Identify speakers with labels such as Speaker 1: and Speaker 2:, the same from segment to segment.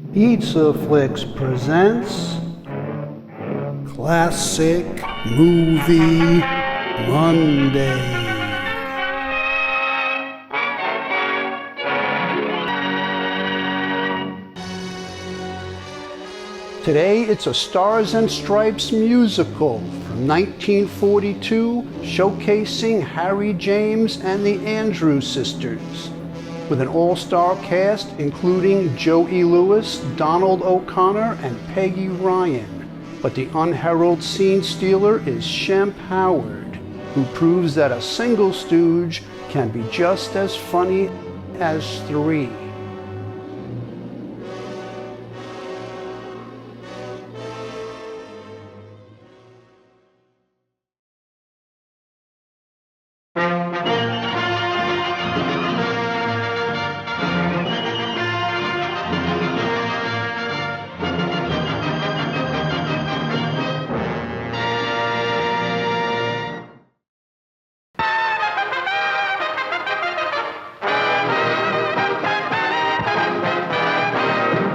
Speaker 1: PizzaFLIX presents Classic Movie Monday. Today it's a Stars and Stripes musical from 1942 showcasing Harry James and the Andrews sisters, with an all-star cast including Joey Lewis, Donald O'Connor, and Peggy Ryan. But the unheralded scene stealer is Shemp Howard, who proves that a single stooge can be just as funny as three.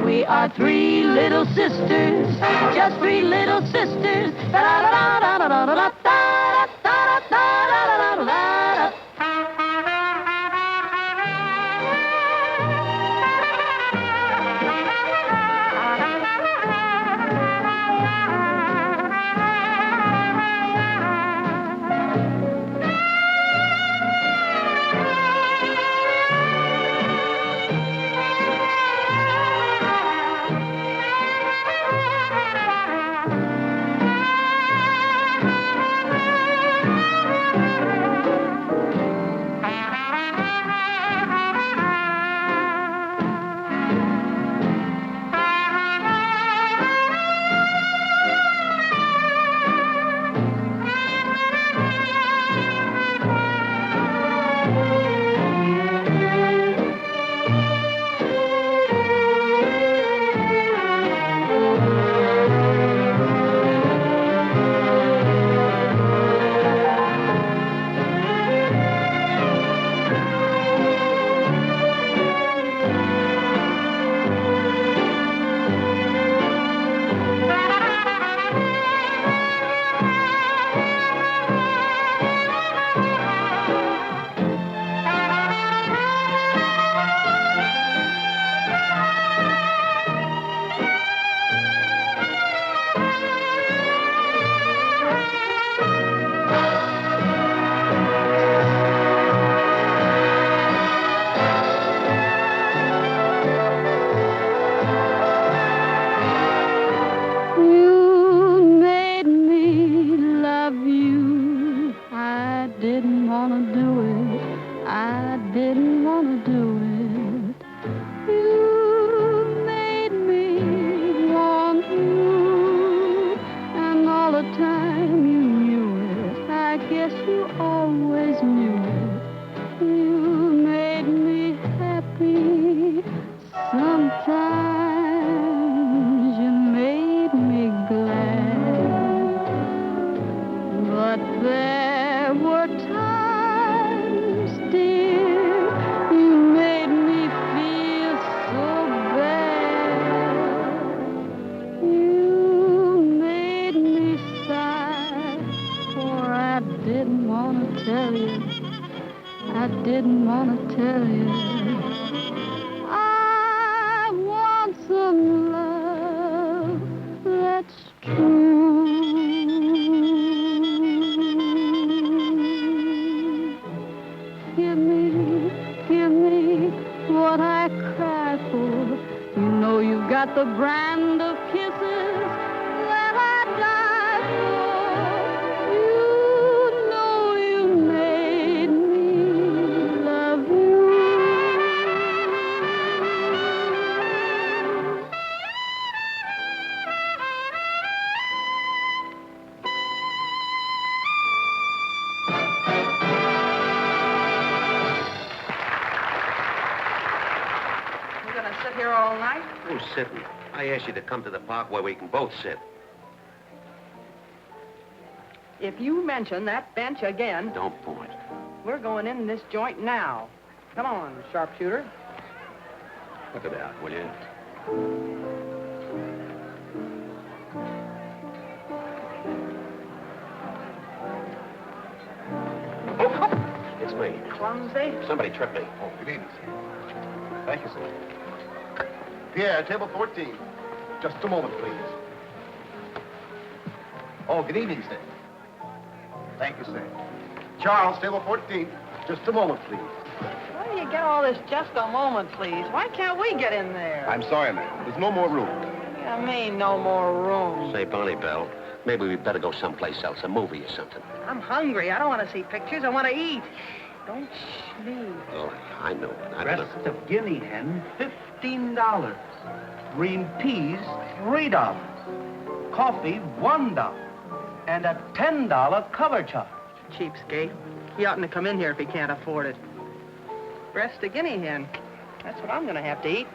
Speaker 2: We are three little sisters, just three little sisters.
Speaker 3: I didn't want to tell you. I want some love that's true. Give me what I cry for. You know you've got the brand of kisses that I die for. You know you made me love you.
Speaker 4: We're gonna sit here all night?
Speaker 5: Who's sitting? I asked you to come to the park where we can both sit.
Speaker 4: If you mention that bench again,
Speaker 5: Don't point.
Speaker 4: we're going in this joint now. Come on, sharpshooter.
Speaker 5: Look it out, will you?
Speaker 4: clumsy.
Speaker 5: Somebody tripped me.
Speaker 6: Oh, good evening, sir. Thank you, sir. Pierre, table 14. Just a moment, please. Oh, good evening, sir. Thank you, sir. Charles, table 14. Just a moment, please.
Speaker 4: Where do you get all this just a moment, please? Why can't we get in there?
Speaker 6: I'm sorry, ma'am. There's no more room.
Speaker 4: I mean, no more room.
Speaker 5: Say, Bonnie Bell, maybe we'd better go someplace else, a movie or something.
Speaker 4: I'm hungry. I don't want to see pictures. I want to eat. Don't sneeze.
Speaker 5: Oh, I know.
Speaker 7: Breast of guinea hen, $15. Green peas, $3. Coffee, $1. And a $10 cover charge.
Speaker 4: Cheapskate. He oughtn't to come in here if he can't afford it. Breast of guinea hen. That's what I'm going to have to eat.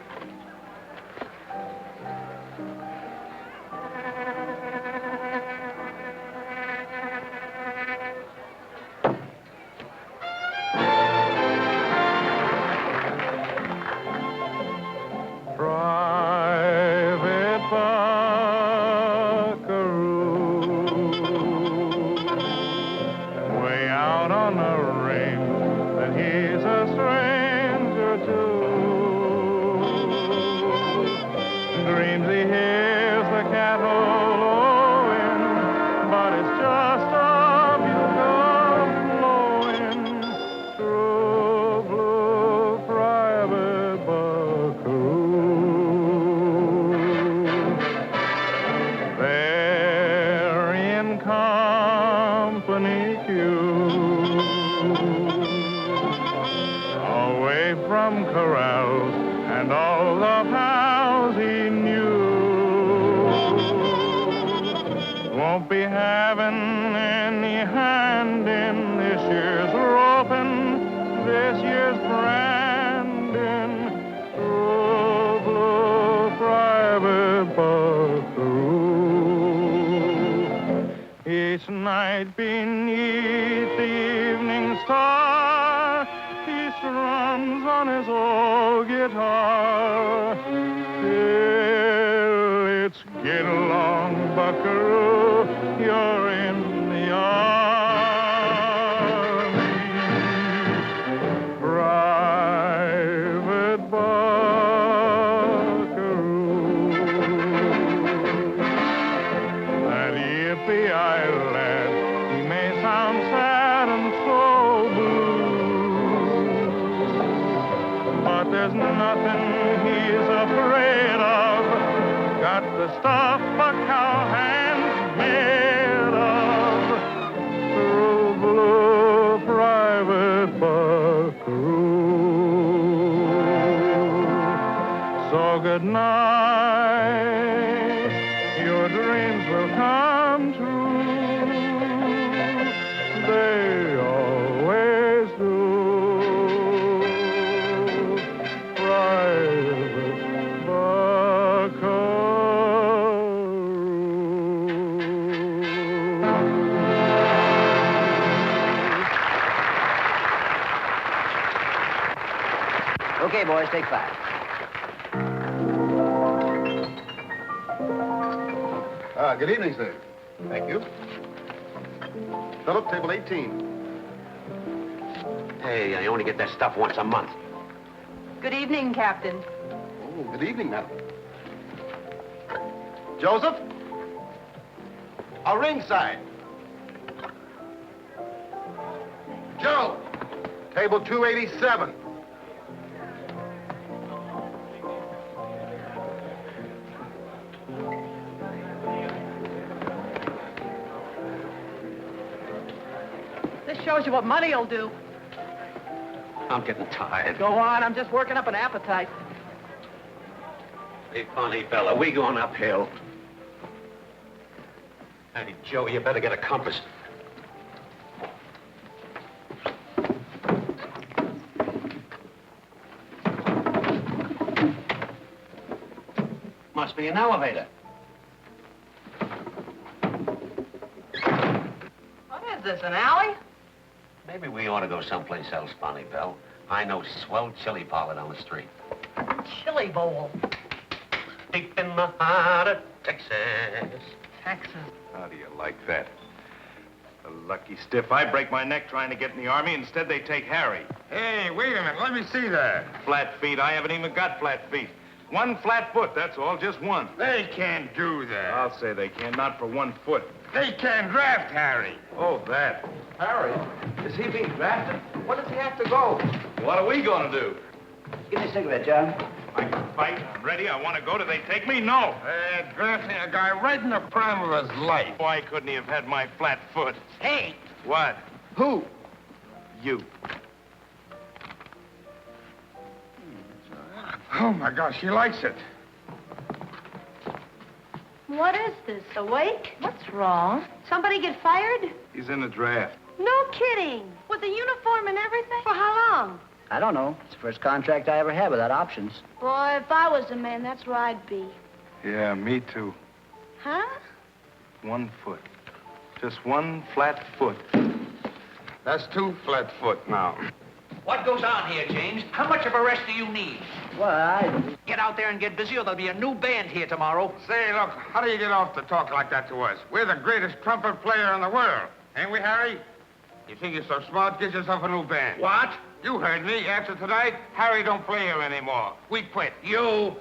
Speaker 8: Private Buckaroo, way out on the range that he's a stranger to. Dreams he hears the cattle lowing, but it's just a bugle blowing. True blue private buckaroo. They're in company queue, away from corrals and all the pals he knew. Won't be having any hand in this year's roping, this year's branding. True blue private buckaroo. Each night beneath the evening star, he strums on his old guitar. Till it's get along, buckaroo, you're in the army. Private buckaroo. That yippee-yi lad, he may sound sad and so blue, but there's nothing he's afraid of. Got the stuff a cowhand's made of. True blue private buckaroo. So good night, your dreams will come true. They always do. Private buckaroo.
Speaker 7: Okay, boys, take 5.
Speaker 6: Good evening, sir. Thank you. Philip, table 18.
Speaker 5: Hey, I only get that stuff once a month.
Speaker 4: Good evening, Captain.
Speaker 6: Oh, good evening, madam. Joseph? A ringside. Joe, table 287.
Speaker 4: This shows you what money'll do.
Speaker 5: I'm getting tired.
Speaker 4: Go on, I'm just working up an appetite.
Speaker 5: Hey, funny fella, we going uphill. Hey, Joe, you better get a compass. Must be an elevator.
Speaker 4: What is this, an alley?
Speaker 5: Maybe we ought to go someplace else, Bonnie Bell. I know swell chili parlor down the street.
Speaker 4: Chili bowl.
Speaker 5: Deep in the heart of Texas.
Speaker 4: Texas.
Speaker 6: How do you like that?
Speaker 8: A lucky stiff. I break my neck trying to get in the Army. Instead, they take Harry.
Speaker 9: Hey, wait a minute. Let me see that.
Speaker 8: Flat feet. I haven't even got flat feet. One flat foot, that's all. Just one.
Speaker 9: They can't do that.
Speaker 8: I'll say they can. Not for 1 foot.
Speaker 9: They can't draft Harry.
Speaker 8: Oh, that.
Speaker 7: Harry? Is he being drafted? What does he have to go?
Speaker 8: What are we going to do?
Speaker 7: Give me a cigarette, John.
Speaker 8: I can fight. I'm ready. I want to go. Do they take me? No.
Speaker 9: They're drafting a guy right in the prime of his life.
Speaker 8: Why couldn't he have had my flat foot?
Speaker 7: Hey!
Speaker 8: What?
Speaker 7: Who?
Speaker 8: You.
Speaker 9: Oh, my gosh, he likes it.
Speaker 3: What is this, a wake? What's wrong? Somebody get fired?
Speaker 8: He's in the draft.
Speaker 3: No kidding. With the uniform and everything? For how long?
Speaker 7: I don't know. It's the first contract I ever had without options.
Speaker 3: Boy, if I was a man, that's where I'd be.
Speaker 8: Yeah, me too.
Speaker 3: Huh?
Speaker 8: 1 foot. Just one flat foot.
Speaker 9: That's 2 flat foot now.
Speaker 10: What goes on here, James? How much of a rest do you need?
Speaker 7: Well,
Speaker 10: Get out there and get busy, or there'll be a new band here tomorrow.
Speaker 9: Say, look, how do you get off to talk like that to us? We're the greatest trumpet player in the world. Ain't we, Harry? You think you're so smart, get yourself a new band.
Speaker 10: What?
Speaker 9: You heard me. After tonight, Harry don't play here anymore. We quit.
Speaker 10: You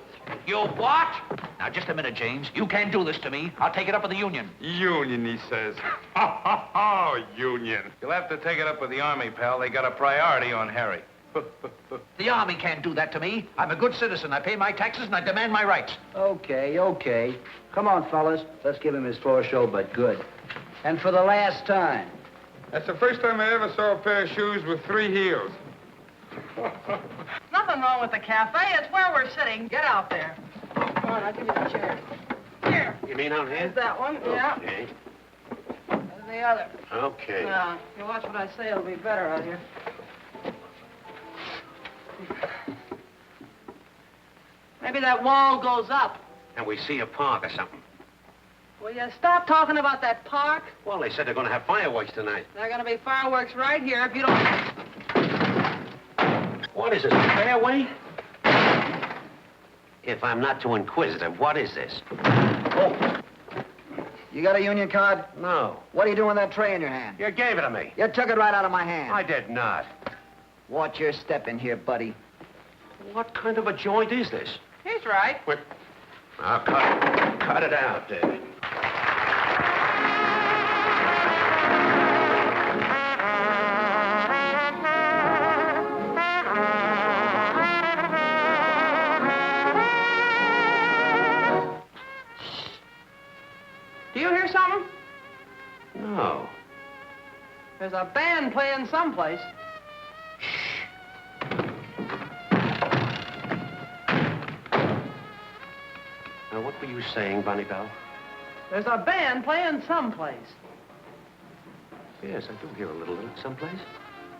Speaker 10: what? Now, just a minute, James. You can't do this to me. I'll take it up with the union.
Speaker 9: Union, he says. Oh, union.
Speaker 8: You'll have to take it up with the Army, pal. They got a priority on Harry.
Speaker 10: The Army can't do that to me. I'm a good citizen. I pay my taxes, and I demand my rights.
Speaker 7: okay. Come on, fellas. Let's give him his floor show, but good. And for the last time.
Speaker 9: That's the first time I ever saw a pair of shoes with 3 heels.
Speaker 4: Nothing wrong with the cafe. It's where we're sitting. Get out there. Come on, I'll give you the chair. Here.
Speaker 5: You mean out here?
Speaker 4: There's that one. Yeah.
Speaker 5: Okay.
Speaker 4: There's the other.
Speaker 5: Okay.
Speaker 4: Now, if you watch what I say, it'll be better out here. Maybe that wall goes up.
Speaker 5: And we see a park or something.
Speaker 4: Will you stop talking about that park?
Speaker 5: Well, they said they're going to have fireworks tonight.
Speaker 4: There are going to be fireworks right here if you don't...
Speaker 5: What is this, a fairway? If I'm not too inquisitive, what is this?
Speaker 7: Oh. You got a union card?
Speaker 5: No.
Speaker 7: What are you doing with that tray in your hand?
Speaker 5: You gave it to me.
Speaker 7: You took it right out of my hand.
Speaker 5: I did not.
Speaker 7: Watch your step in here, buddy.
Speaker 5: What kind of a joint is this?
Speaker 4: He's right.
Speaker 5: What? Now, cut it out, David.
Speaker 4: Do you hear something?
Speaker 5: No.
Speaker 4: There's a band playing someplace.
Speaker 5: Now, what were you saying, Bunny Bell?
Speaker 4: There's a band playing someplace.
Speaker 5: Yes, I do hear a little someplace.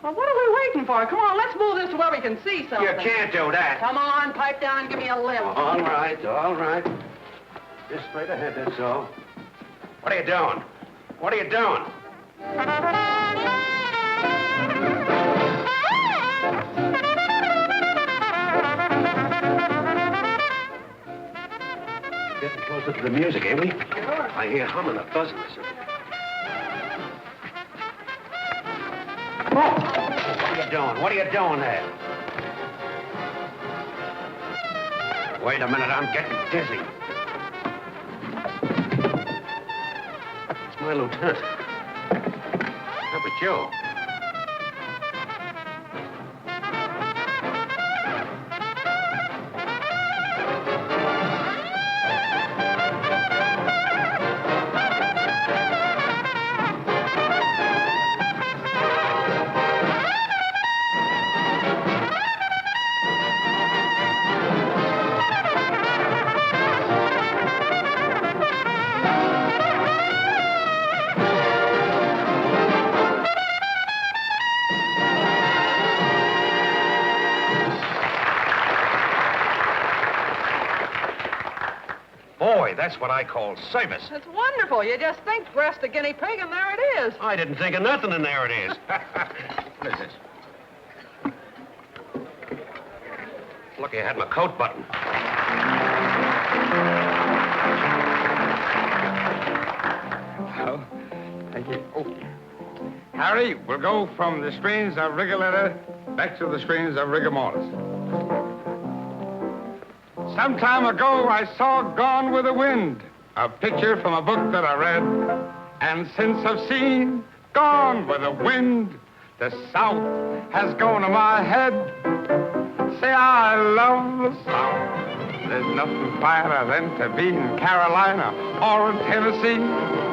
Speaker 4: Well, what are we waiting for? Come on, let's move this to where we can see something.
Speaker 5: You can't do that.
Speaker 4: Come on, pipe down and give me a lift.
Speaker 5: All right. Just straight ahead, that's all. What are you doing? What are you doing? Getting closer to the music, ain't we?
Speaker 4: Sure.
Speaker 5: I hear humming or buzzing or something. What are you doing? What are you doing there? Wait a minute, I'm getting dizzy. It's my lieutenant. How about you? That's what I call service.
Speaker 4: It's wonderful. You just think breast a guinea pig, and there it is.
Speaker 5: I didn't think of nothing, and there it is. What is this? Lucky I had my coat button.
Speaker 9: Well, thank you. Oh, Harry, we'll go from the strains of Rigoletta back to the strains of rigor mortis. Some time ago, I saw Gone with the Wind, a picture from a book that I read. And since I've seen Gone with the Wind, the South has gone to my head. Say, I love the South. There's nothing finer than to be in Carolina or in Tennessee.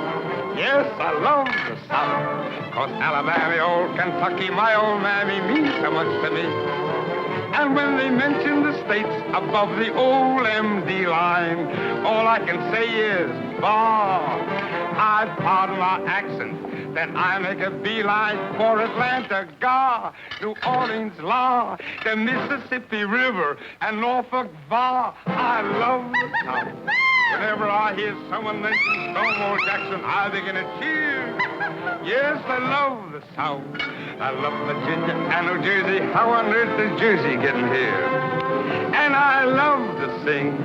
Speaker 9: Yes, I love the South, 'cause Alabama, old Kentucky, my old mammy means so much to me. And when they mention the states above the old MD line, all I can say is, bah. I pardon my accent, then I make a beeline for Atlanta, Ga, New Orleans, La, the Mississippi River, and Norfolk, Va. I love the South. Whenever I hear someone mention Stonewall Jackson, I begin to cheer. Yes, I love the South. I love Virginia and New Jersey. How on earth is Jersey getting here? And I love to sing,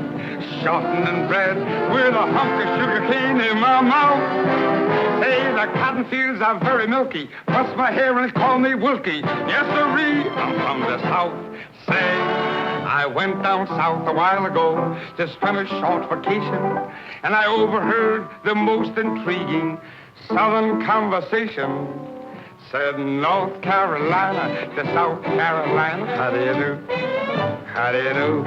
Speaker 9: shortened and bred, with a hunk of sugar cane in my mouth. Say, the cotton fields are very milky. Brush my hair and call me Wilkie. Yes, sirree, I'm from the South. Say, I went down south a while ago to spend a short vacation, and I overheard the most intriguing Southern conversation. Said North Carolina to South Carolina, how do you do? How do you do?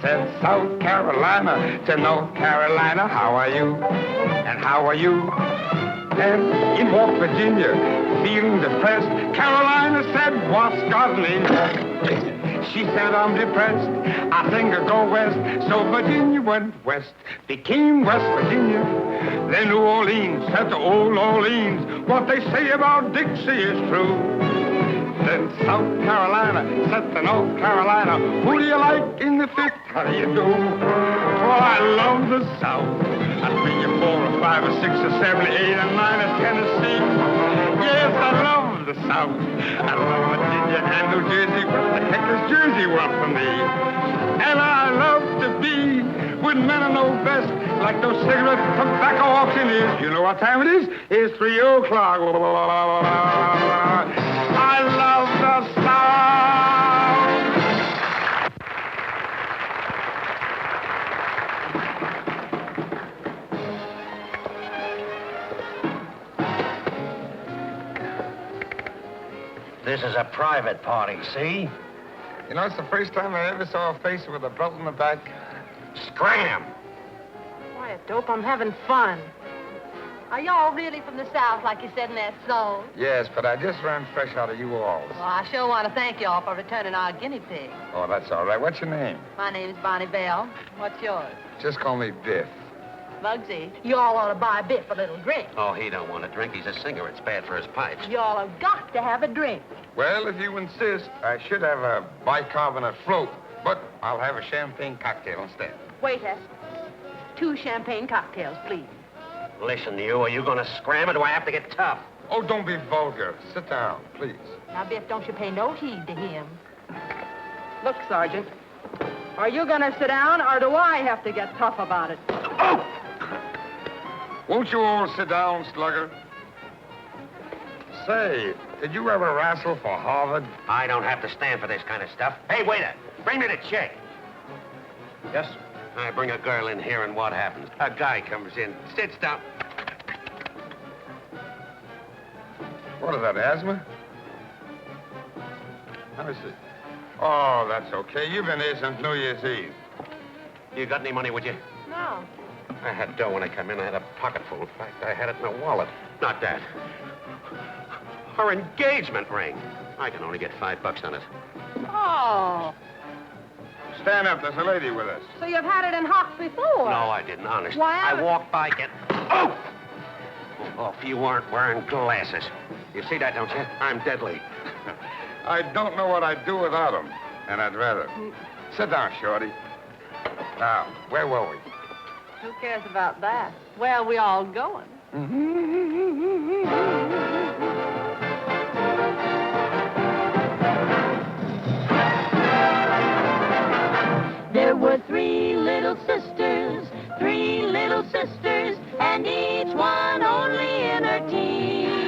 Speaker 9: Said South Carolina to North Carolina, how are you? And how are you? And in walked Virginia, feeling depressed. Carolina said, what's God's name? She said, I'm depressed. I think I'll go west. So Virginia went west, became West Virginia. Then New Orleans said to old Orleans, what they say about Dixie is true. Then South Carolina said to North Carolina, who do you like in the fifth? How do you do? Oh, I love the South. I 3 or 4 or 5 or 6 or 7 or 8 or 9 or Tennessee. Yes, I love the South. I love Virginia and New Jersey. What the heck does Jersey want from me? And I love to be with men who know best, like those cigarette tobacco auctioneers. You know what time it is? It's 3 o'clock. I love the South.
Speaker 5: This is a private party, see?
Speaker 9: You know, it's the first time I ever saw a face with a belt in the back.
Speaker 5: Scram!
Speaker 11: Quiet, Dope. I'm having fun. Are y'all really from the South, like you said in that song?
Speaker 9: Yes, but I just ran fresh out of you alls.
Speaker 11: Well, I sure want to thank y'all for returning our guinea pig.
Speaker 9: Oh, that's all right. What's your name?
Speaker 11: My name's Bonnie Bell. What's yours?
Speaker 9: Just call me Biff.
Speaker 11: Bugsy. Y'all ought to buy Biff a little drink.
Speaker 5: Oh, he don't want to drink. He's a singer. It's bad for his pipes.
Speaker 11: Y'all have got to have a drink.
Speaker 9: Well, if you insist, I should have a bicarbonate float, but I'll have a champagne cocktail instead.
Speaker 11: Waiter, 2 champagne cocktails, please.
Speaker 5: Listen, you, are you going to scram or do I have to get tough?
Speaker 9: Oh, don't be vulgar. Sit down, please.
Speaker 11: Now, Biff, don't you pay no heed to him. Look, Sergeant, are you going to sit down, or do I have to get tough about it?
Speaker 9: Oh! Won't you all sit down, slugger? Say, did you ever wrestle for Harvard?
Speaker 5: I don't have to stand for this kind of stuff. Hey, waiter, bring me the check.
Speaker 7: Yes, sir.
Speaker 5: I bring a girl in here, and what happens? A guy comes in, sits down.
Speaker 9: What is that, asthma? Let me see. Oh, that's okay. You've been here since New Year's Eve.
Speaker 5: You got any money with you?
Speaker 11: No.
Speaker 5: I had dough when I come in. I had a pocket full. In fact, I had it in a wallet. Not that. Her engagement ring. I can only get $5 on it.
Speaker 11: Oh,
Speaker 9: Stand up. There's a lady with us.
Speaker 11: so you've had it in hock before?
Speaker 5: No, I didn't, honest.
Speaker 11: Why,
Speaker 5: I walked by, Oh! Oh, if you weren't wearing glasses. You see that, don't you? I'm deadly.
Speaker 9: I don't know what I'd do without them, and I'd rather. Sit down, Shorty. Now, where were we?
Speaker 11: Who cares about that? Where are we all going?
Speaker 2: There were 3 little sisters, 3 little sisters, and each one only in her teens.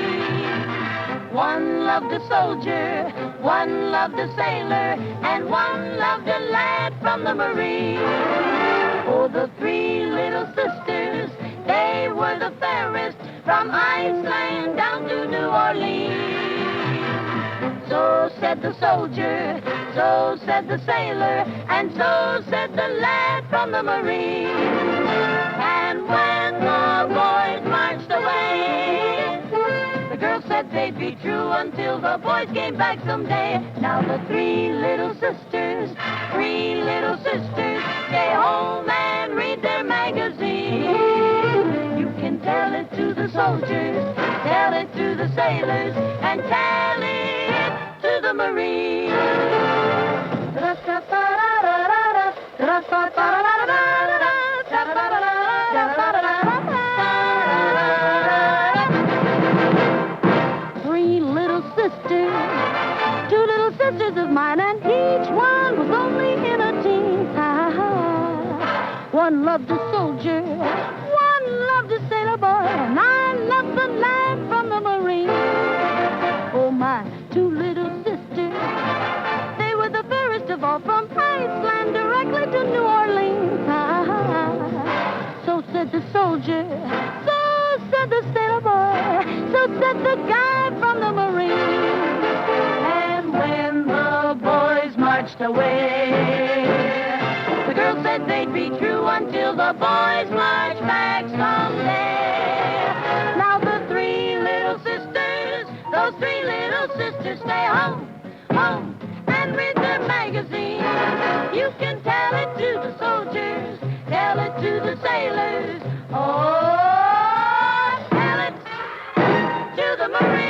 Speaker 2: soldier, one loved a sailor, and one loved a lad from the Marine. Oh, the three little sisters, they were the fairest, from Iceland down to New Orleans. So said the soldier, so said the sailor, and so said the lad from the Marine. And when the boys marched away, the girls said they'd be true until the boys came back someday. Now the three little sisters, stay home and read their magazine. You can tell it to the soldiers, tell it to the sailors, and tell it to the Marines.
Speaker 3: Three little sisters, two little sisters of mine, and each one was only in a teen. One loved a soldier, one loved a sailor boy, and I loved the lad from the Marine. Oh, my two little sisters, they were the fairest of all, from Iceland directly to New Orleans. So said the soldier, so said the sailor boy, so said the guy from the Marine. And when the boys marched away, the girls said they'd be true until the boys marched back someday. Now the three little sisters, those three little sisters, stay home, home, and read their magazine. You can tell it to the soldiers, tell it to the sailors, oh, tell it to the Marines.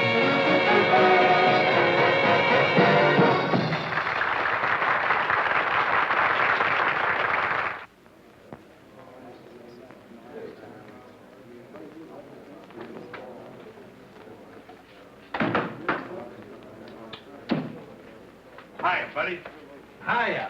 Speaker 9: Hi, buddy. Hiya.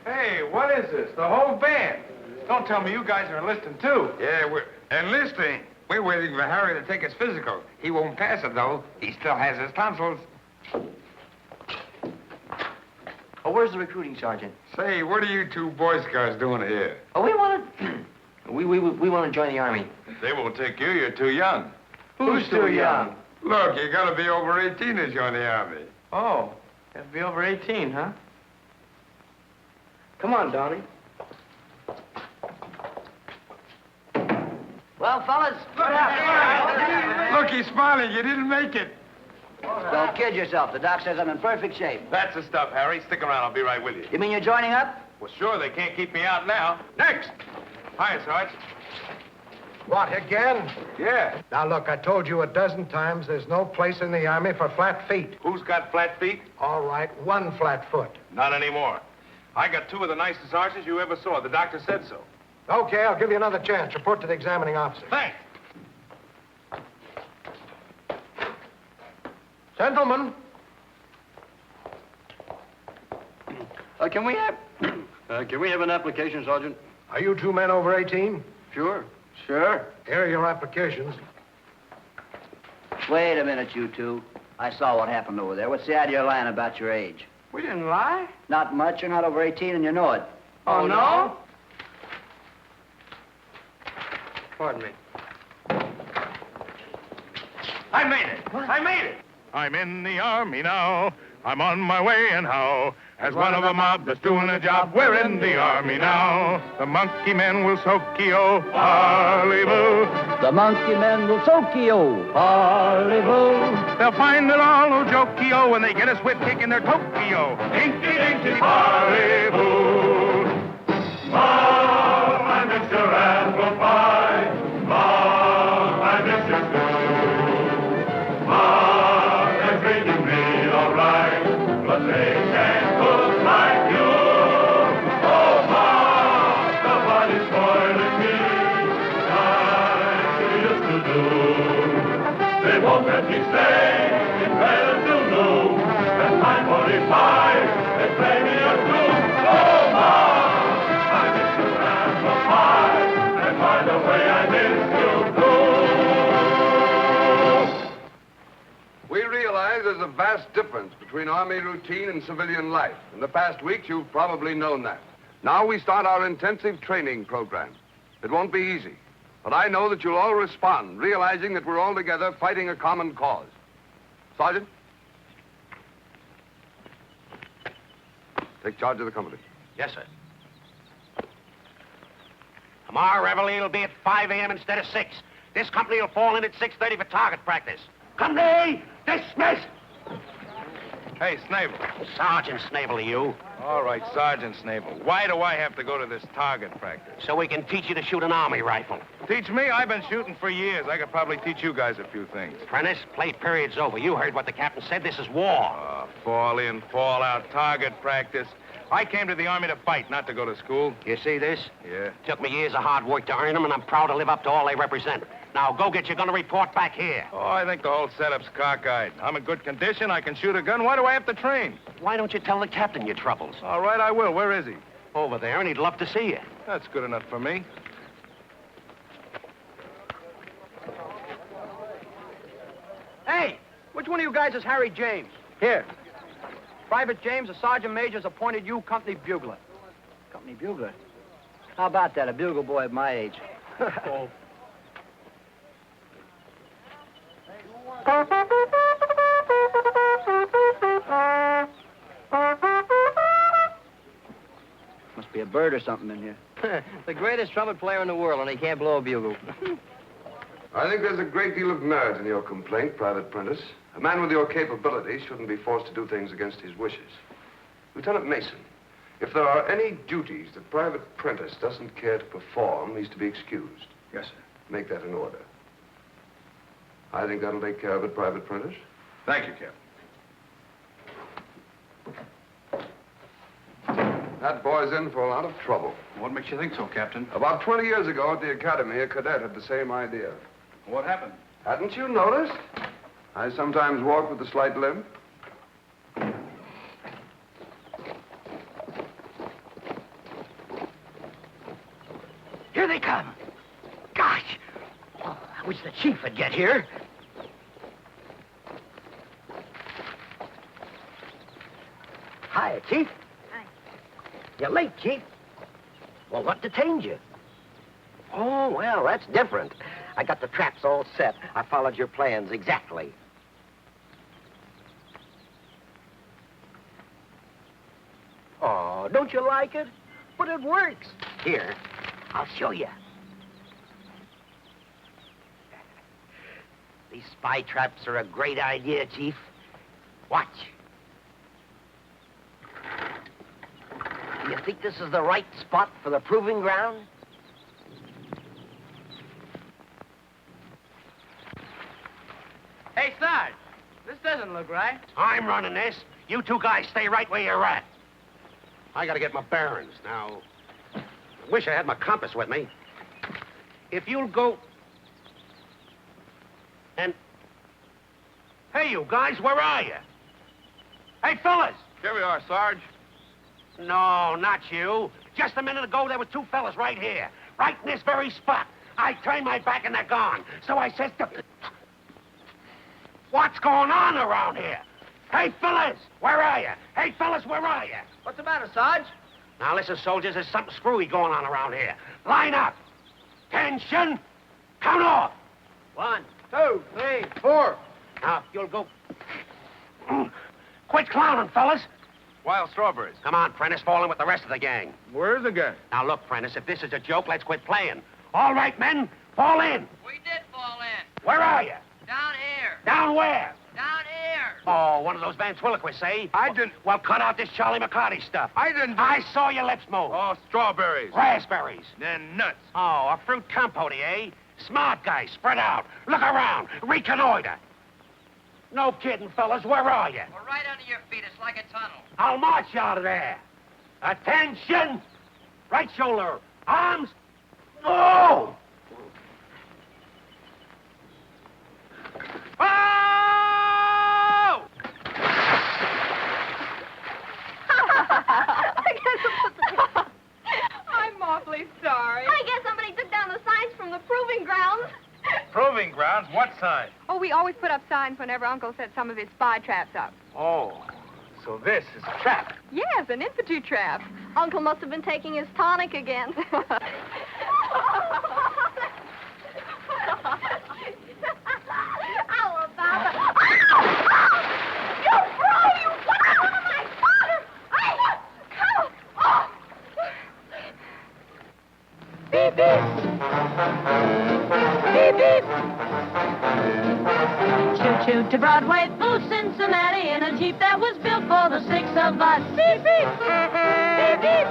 Speaker 9: Hey, what is this? The whole band? Don't tell me you guys are enlisting, too.
Speaker 12: Yeah, we're enlisting. We're waiting for Harry to take his physical. He won't pass it, though. He still has his tonsils.
Speaker 13: Oh, where's the recruiting sergeant?
Speaker 12: Say, what are you two Boy Scouts doing here?
Speaker 13: Oh, we want to... we want to join the Army.
Speaker 12: They won't take you. You're too young.
Speaker 13: Who's too young?
Speaker 12: Look, you gotta be over 18 to join the Army.
Speaker 4: Oh, have to be over 18, huh?
Speaker 13: Come on, Donnie. Well, fellas.
Speaker 12: Look, he's smiling. You didn't make it.
Speaker 7: Don't kid yourself. The doc says I'm in perfect shape.
Speaker 9: That's the stuff, Harry. Stick around. I'll be right with you.
Speaker 7: You mean you're joining up?
Speaker 9: Well, sure. They can't keep me out now. Next. Hi, Sarge.
Speaker 14: What, again?
Speaker 9: Yeah.
Speaker 14: Now, look, I told you a dozen times there's no place in the Army for flat feet.
Speaker 9: Who's got flat feet?
Speaker 14: All right, one flat foot.
Speaker 9: Not anymore. I got two of the nicest sergeants you ever saw. The doctor said so.
Speaker 14: Okay, I'll give you another chance. Report to the examining officer.
Speaker 9: Thanks.
Speaker 14: Gentlemen.
Speaker 15: Can we have an application, Sergeant?
Speaker 14: Are you two men over 18?
Speaker 15: Sure.
Speaker 14: Sure. Here are your applications.
Speaker 7: Wait a minute, you two. I saw what happened over there. What's the idea of lying about your age?
Speaker 4: We didn't lie.
Speaker 7: Not much. You're not over 18, and you know it.
Speaker 4: Oh, no?
Speaker 15: Pardon me.
Speaker 9: I made it. I made it. I'm in the Army now. I'm on my way, and how? As one of a mob that's doing a job, we're in the Army now. The monkey men will soak you, parley-boo.
Speaker 7: The monkey men will soak you, parley-boo.
Speaker 9: They'll find it all no joke-y-o when they get a swift kick in their Tokyo. Dinky-dinky, parley-boo. Mom, I miss your apple pie. Mom, I miss your stew. Mom, they're treating me all right, but they can't cook like you. Oh, Mom, nobody's spoiling me like she used to do. They won't let me stay in bed till noon. At 9:45, they play me a tune. Oh!
Speaker 16: vast difference between Army routine and civilian life. In the past weeks, you've probably known that. Now we start our intensive training program. It won't be easy, but I know that you'll all respond, realizing that we're all together fighting a common cause. Sergeant? Take charge of the company.
Speaker 5: Yes, sir. Tomorrow, reveille will be at 5 a.m. instead of 6. This company will fall in at 6:30 for target practice. Company, dismissed!
Speaker 8: Hey, Snable.
Speaker 5: Sergeant Snable, to you.
Speaker 8: All right, Sergeant Snable. Why do I have to go to this target practice?
Speaker 5: So we can teach you to shoot an army rifle.
Speaker 8: Teach me? I've been shooting for years. I could probably teach you guys a few things.
Speaker 5: Prentice, play period's over. You heard what the captain said. This is war.
Speaker 8: Fall in, fall out, target practice. I came to the Army to fight, not to go to school.
Speaker 5: You see this?
Speaker 8: Yeah.
Speaker 5: Took me years of hard work to earn them, and I'm proud to live up to all they represent. Now, go get your gun and report back here.
Speaker 8: Oh, I think the whole setup's cockeyed. I'm in good condition. I can shoot a gun. Why do I have to train?
Speaker 5: Why don't you tell the captain your troubles?
Speaker 8: All right, I will. Where is he?
Speaker 5: Over there, and he'd love to see you.
Speaker 8: That's good enough for me.
Speaker 15: Hey, which one of you guys is Harry James? Here. Private James, a sergeant major's appointed you company bugler.
Speaker 7: Company bugler? How about that, a bugle boy of my age?
Speaker 15: Oh.
Speaker 7: Must be a bird or something in here.
Speaker 13: The greatest trumpet player in the world, and he can't blow a bugle.
Speaker 16: I think there's a great deal of merit in your complaint, Private Prentice. A man with your capabilities shouldn't be forced to do things against his wishes. Lieutenant Mason, if there are any duties that Private Prentice doesn't care to perform, he's to be excused.
Speaker 8: Yes, sir.
Speaker 16: Make that in order. I think that'll take care of it, Private Prentice.
Speaker 8: Thank you, Captain.
Speaker 16: That boy's in for a lot of trouble.
Speaker 15: What makes you think so, Captain?
Speaker 16: About 20 years ago at the academy, a cadet had the same idea.
Speaker 15: What happened?
Speaker 16: Hadn't you noticed? I sometimes walk with a slight limp.
Speaker 10: Here they come. Gosh. Oh, I wish the chief would get here. Hi, Chief.
Speaker 17: Hi.
Speaker 10: You're late, Chief. Well, what detained you? Oh, well, that's different. I got the traps all set. I followed your plans exactly. Oh, don't you like it? But it works. Here, I'll show you. These spy traps are a great idea, Chief. Watch. Do you think this is the right spot for the proving ground?
Speaker 15: Hey, Sarge, this doesn't look right.
Speaker 5: I'm running this. You two guys stay right where you're at. I gotta get my bearings. Now, wish I had my compass with me. If you'll go... And... Hey, you guys, where are you? Hey, fellas!
Speaker 8: Here we are, Sarge.
Speaker 5: No, not you. Just a minute ago, there were two fellas right here. Right in this very spot. I turned my back and they're gone. So I says to... What's going on around here? Hey, fellas, where are you? Hey, fellas, where are you?
Speaker 15: What's the matter, Sarge?
Speaker 5: Now, listen, soldiers, there's something screwy going on around here. Line up. Tension. Count off.
Speaker 15: 1, 2, 3, 4.
Speaker 5: Now, if you'll go... Quit clowning, fellas.
Speaker 8: Wild strawberries.
Speaker 5: Come on, Prentice, fall in with the rest of the gang.
Speaker 8: Where's the gang?
Speaker 5: Now, look, Prentice, if this is a joke, let's quit playing. All right, men, fall in.
Speaker 18: We did fall in.
Speaker 5: Where are you?
Speaker 18: Down here.
Speaker 5: Down where?
Speaker 18: Down here.
Speaker 5: Oh, one of those ventriloquists, eh?
Speaker 8: I didn't...
Speaker 5: Well, cut out this Charlie McCarty stuff.
Speaker 8: I didn't...
Speaker 5: I saw your lips move.
Speaker 8: Oh, strawberries.
Speaker 5: Raspberries.
Speaker 8: Then nuts.
Speaker 5: Oh, a fruit compote, eh? Smart guy, spread out. Look around. Reconnoiter. No kidding, fellas. Where are you?
Speaker 18: We're right under your feet. It's like a tunnel.
Speaker 5: I'll march you out of there. Attention! Right shoulder. Arms. Oh! Oh!
Speaker 17: I'm awfully sorry. I guess somebody took down the signs from the proving grounds.
Speaker 8: Proving grounds? What sign?
Speaker 17: Oh, we always put up signs whenever Uncle set some of his spy traps up.
Speaker 15: Oh, so this is a trap.
Speaker 17: Yes, an infantry trap. Uncle must have been taking his tonic again.
Speaker 2: Beep, beep. Beep, beep. Choo-choo to Broadway through Cincinnati in a Jeep that was built for the six of us. Beep, beep. Beep, beep.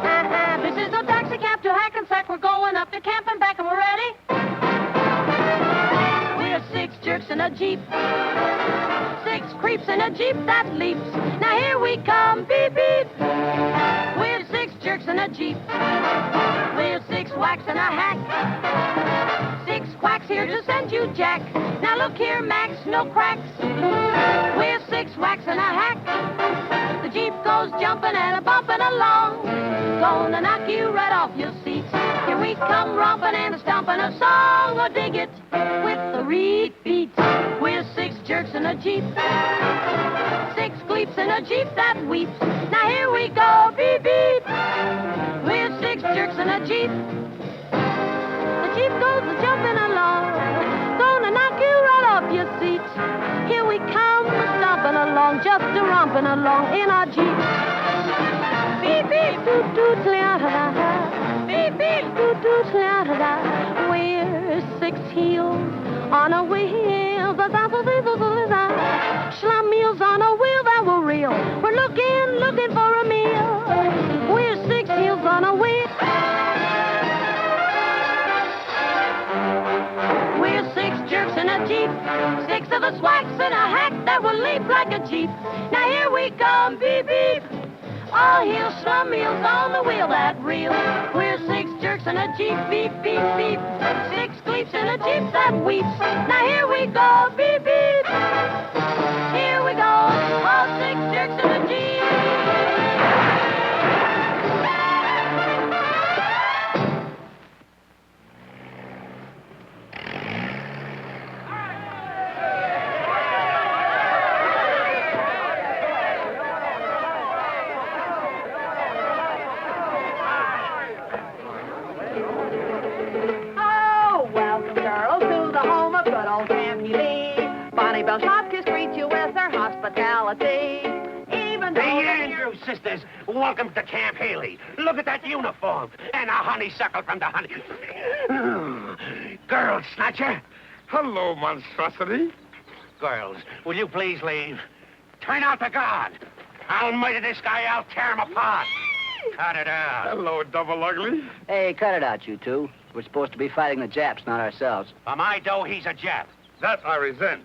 Speaker 2: This is no taxi cab to Hackensack. We're going up to camp and back, and we're ready. We're six jerks in a Jeep. Six creeps in a Jeep that leaps. Now here we come. Beep, beep. We're six jerks in a Jeep. We're six whacks in a hack. Six quacks here to send you Jack. Now look here, Max, no cracks. We're six whacks in a hack. The Jeep goes jumping and a bumping along. Gonna knock you right off your seat. Here we come romping and a stomping a song. Oh, dig it with the repeat. We're six jerks in a Jeep. Six gleeps in a Jeep that weeps. Now here we go, beep, beep. We're six jerks in a Jeep. The Jeep goes jumping along. Gonna knock you right off your seat. Here we come, stomping along, just a romping along in our Jeep. Beep, beep, doo doo tla-da-da. Beep, beep, doo doo tla-da-da. We're six heels on a wheel. Schlummeals on a wheel that will reel. We're looking for a meal. We're six heels on a wheel. We're six jerks in a Jeep. Six of us whacks in a hack that will leap like a Jeep. Now here we come, beep, beep. All heels, schlummeals on the wheel that reel. We're six jerks in a Jeep, beep, beep, beep. Six gleeps in a Jeep that weeps. Now here we go, beep, beep. Here we go, all six jerks in a Jeep.
Speaker 11: Oh, welcome, girls, to the home of good old Camp Healy. Bonnie Bell Shopkins greet you with her hospitality. Even though
Speaker 5: The Andrews sisters, welcome to Camp Haley. Look at that uniform. And a honeysuckle from the honey... Girl snatcher.
Speaker 9: Hello, monstrosity.
Speaker 5: Girls, will you please leave? Turn out the guard. I'll murder this guy. I'll tear him apart. Cut it out.
Speaker 9: Hello, double ugly.
Speaker 7: Hey, cut it out, you two. We're supposed to be fighting the Japs, not ourselves.
Speaker 5: For my dough, he's a Jap.
Speaker 9: That I resent.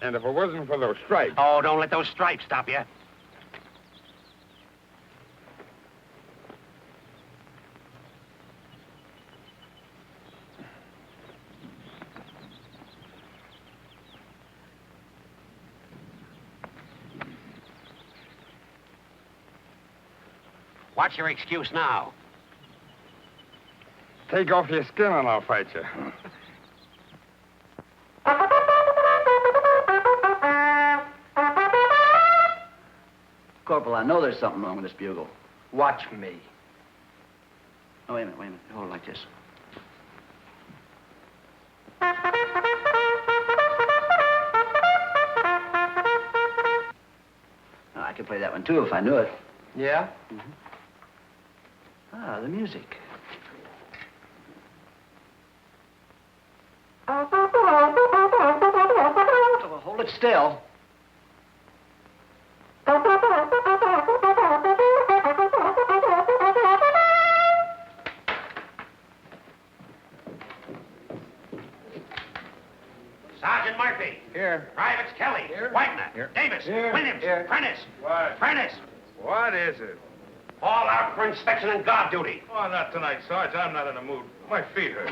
Speaker 9: And if it wasn't for those stripes...
Speaker 5: Oh, don't let those stripes stop you. What's your excuse now?
Speaker 9: Take off your skin and I'll fight you.
Speaker 7: Corporal, I know there's something wrong with this bugle.
Speaker 15: Watch me.
Speaker 7: Oh, wait a minute. Hold it like this. Oh, I could play that one, too, if I knew it.
Speaker 15: Yeah?
Speaker 7: Mm-hmm. Ah, the music. Oh, well, hold it still.
Speaker 5: Sergeant Murphy.
Speaker 15: Here.
Speaker 5: Privates Kelly.
Speaker 15: Here.
Speaker 5: Whitener.
Speaker 15: Here.
Speaker 5: Davis.
Speaker 15: Here.
Speaker 5: Williams.
Speaker 15: Here.
Speaker 5: Prentice.
Speaker 8: What?
Speaker 5: Prentice.
Speaker 8: What is it?
Speaker 5: All out for inspection and guard duty.
Speaker 8: Oh, not tonight, Sarge. I'm not in the mood. My feet hurt.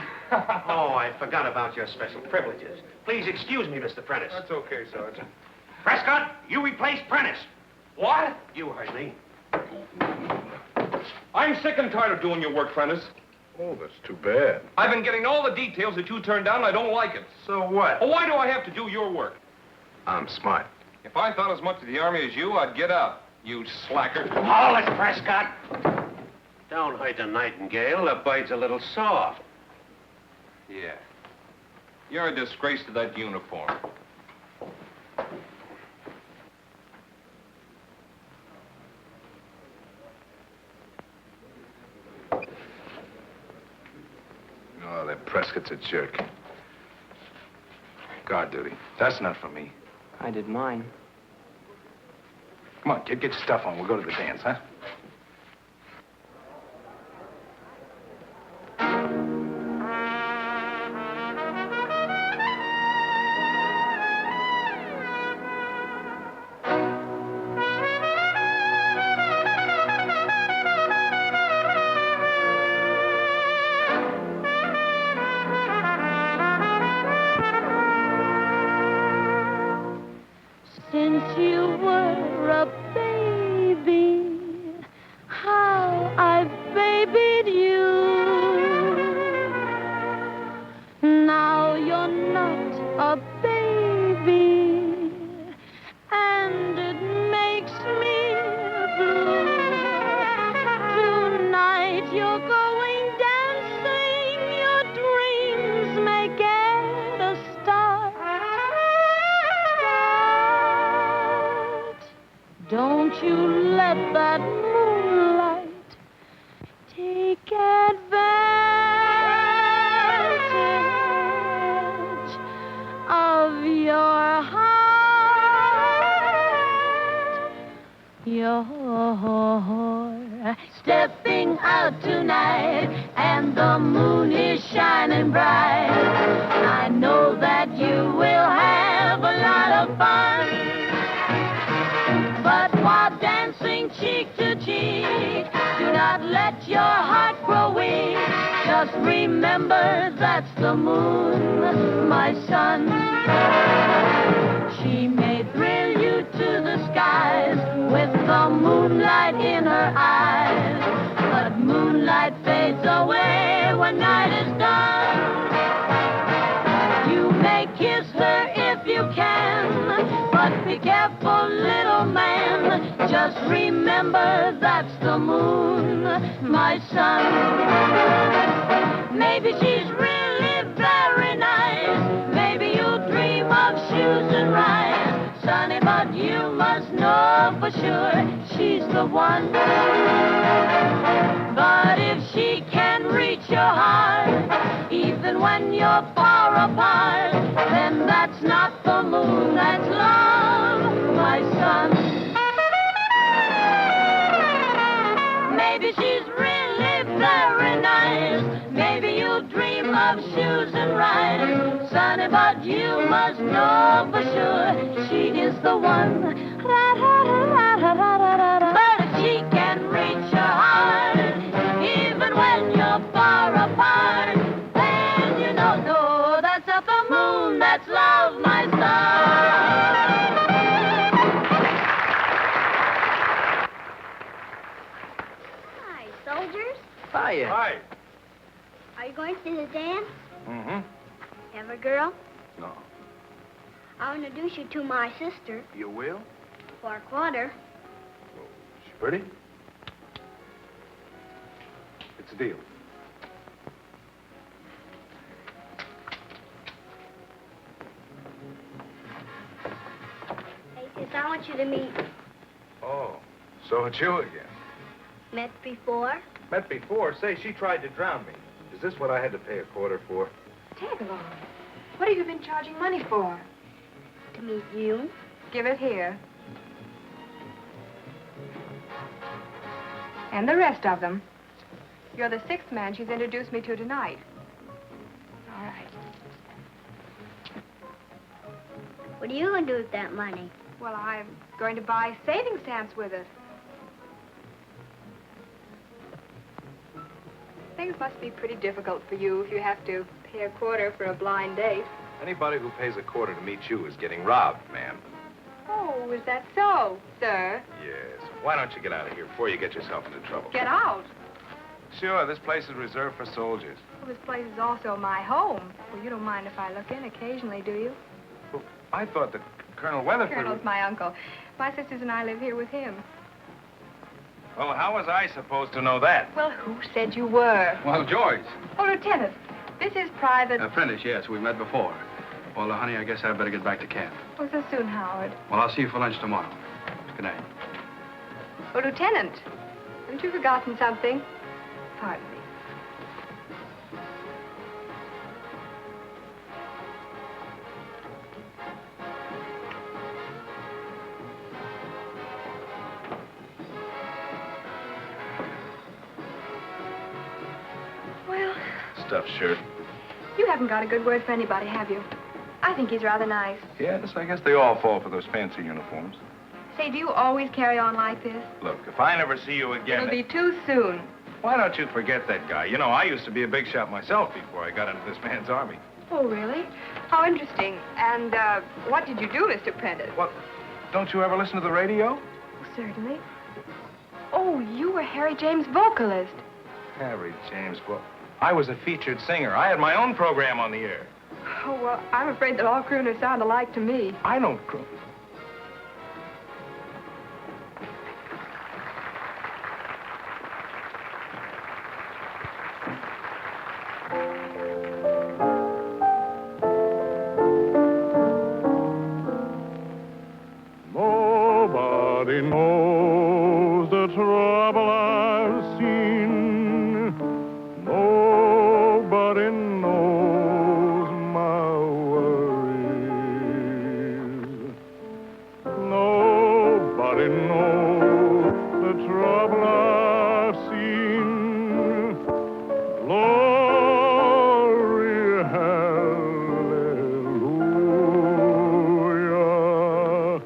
Speaker 5: Oh, I forgot about your special privileges. Please excuse me, Mr. Prentice.
Speaker 8: That's okay, Sarge.
Speaker 5: Prescott, you replace Prentice.
Speaker 15: What?
Speaker 5: You heard me.
Speaker 19: I'm sick and tired of doing your work, Prentice.
Speaker 8: Oh, that's too bad.
Speaker 19: I've been getting all the details that you turned down, and I don't like it.
Speaker 8: So what?
Speaker 19: Well, why do I have to do your work?
Speaker 16: I'm smart.
Speaker 12: If I thought as much of the Army as you, I'd get out. You slacker.
Speaker 5: Hold it, Prescott. Don't hurt the nightingale. The bird's a little soft.
Speaker 12: Yeah. You're a disgrace to that uniform.
Speaker 16: Oh, that Prescott's a jerk. Guard duty. That's not for me.
Speaker 15: I did mine.
Speaker 16: Come on, kid, get your stuff on. We'll go to the dance, huh?
Speaker 2: Since you were a baby, how I've babied you. Now you're not a baby, and it makes me blue. Tonight you're going dancing, your dreams may get a start. Don't you let that moonlight take advantage of your heart. You're stepping out tonight, and the moon is shining bright. I know that you will have a lot of fun. But while dancing cheek to cheek, do not let your heart grow weak. Just remember that's the moon, my son. She may thrill you to the skies with the moonlight in her eyes. But moonlight fades away when night is done. You may kiss her if you can, but be careful, little man. Just remember that's the moon, my son. Maybe she's really very nice. Maybe you'll dream of shoes and rice. Sonny, but you must know for sure she's the one. But if she can reach your heart, even when you're far apart, then that's not the moon, that's love, my son. Maybe she's really very nice. Maybe you'll dream of shoes and rice. Sonny, but you must know for sure she is the one. But if she can reach your heart, even when you're far apart, then you know, no, that's not the moon, that's love, my son.
Speaker 17: Hi, soldiers.
Speaker 15: Hiya.
Speaker 16: Hi.
Speaker 17: Are you going to the dance?
Speaker 16: Mm-hmm.
Speaker 17: Have a girl?
Speaker 16: No.
Speaker 17: I'll introduce you to my sister
Speaker 16: You will?
Speaker 17: for a quarter.
Speaker 16: She pretty? It's a deal.
Speaker 17: Hey, sis, I want you to meet.
Speaker 16: Oh, so it's you again.
Speaker 17: Met before?
Speaker 6: Met before. Say, she tried to drown me. Is this what I had to pay a quarter for?
Speaker 11: Tag along. What have you been charging money for?
Speaker 17: To meet you.
Speaker 11: Give it here. And the rest of them. You're the sixth man she's introduced me to tonight. All right.
Speaker 17: What are you going to do with that money?
Speaker 11: Well, I'm going to buy saving stamps with it. Things must be pretty difficult for you if you have to pay a quarter for a blind date.
Speaker 16: Anybody who pays a quarter to meet you is getting robbed, ma'am.
Speaker 11: Oh, is that so, sir?
Speaker 16: Yes. Why don't you get out of here before you get yourself into trouble?
Speaker 11: Get out.
Speaker 16: Sure, this place is reserved for soldiers.
Speaker 11: Well, this place is also my home. Well, you don't mind if I look in occasionally, do you?
Speaker 16: Well, I thought that
Speaker 12: Colonel Weatherford.
Speaker 17: Colonel's my uncle. My sisters and I live here with him.
Speaker 12: Well, how was I supposed to know that?
Speaker 17: Well, who said you were?
Speaker 20: Well, George.
Speaker 17: Oh, Lieutenant, this is Private...
Speaker 20: Prentice, yes, we've met before. Well, honey, I guess I'd better get back to camp.
Speaker 17: Oh, so soon, Howard.
Speaker 20: Well, I'll see you for lunch tomorrow. Good night.
Speaker 17: Oh, Lieutenant, haven't you forgotten something? Pardon me. Well,
Speaker 12: Stuffed shirt.
Speaker 17: you haven't got a good word for anybody, have you? I think he's rather nice.
Speaker 12: Yes, I guess they all fall for those fancy uniforms.
Speaker 17: Say, do you always carry on like this?
Speaker 12: Look, if I never see you again...
Speaker 17: It'll be too soon.
Speaker 12: Why don't you forget that guy? You know, I used to be a big shot myself before I got into this man's army.
Speaker 17: Oh, really? How interesting. And, what did you do, Mr. Prentice?
Speaker 12: What? Don't you ever listen to the radio?
Speaker 17: Oh, certainly. Oh, you were Harry James' vocalist.
Speaker 12: Harry James, well, I was a featured singer. I had my own program on the air.
Speaker 17: Oh, well, I'm afraid that all crooners sound alike to me.
Speaker 12: I don't croon.
Speaker 8: Nobody knows the trouble I've seen. Nobody knows my worries. Nobody knows the trouble I've seen. Glory, hallelujah.